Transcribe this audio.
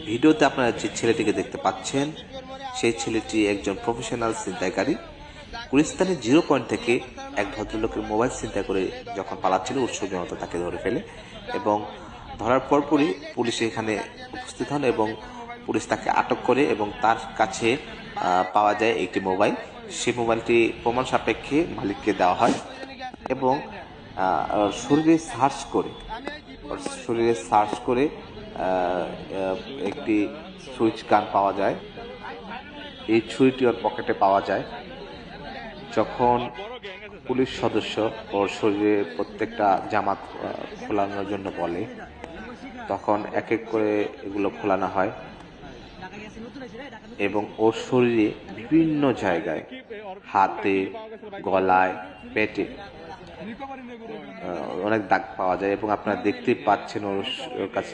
ভিডিওতে আপনারা যে ছেলেটিকে দেখতে পাচ্ছেন সেই ছেলেটি একজন প্রফেশনাল ছিনতাইকারী। গুলিস্তানের 0 পয়েন্ট থেকে এক ভদ্রলোকের মোবাইল ছিনতাই করে যখন পালাচ্ছিল উৎসুক জনতা তাকে ধরে ফেলে এবং ধরার পরপরই পুলিশ এখানে উপস্থিত হন এবং পুলিশ তাকে আটক করে এবং তার কাছে পাওয়া যায় একটি মোবাইল। সেই মোবাইলটি প্রমাণ সাপেক্ষে মালিককে দেওয়া হয় এবং শরীরে সার্চ করে একটি সুইচ গান পাওয়া যায়। এই ছুরিটি ওর পকেটে পাওয়া যায়। যখন পুলিশ সদস্য ওর শরীরে প্রত্যেকটা জামা খোলানোর জন্য বলে, তখন এক এক করে এগুলো খোলানো হয় এবং ওর শরীরে বিভিন্ন জায়গায়, হাতে, গলায়, পেটে অনেক দাগ পাওয়া যায় এবং আপনারা দেখতেই পাচ্ছেন ওর কাছে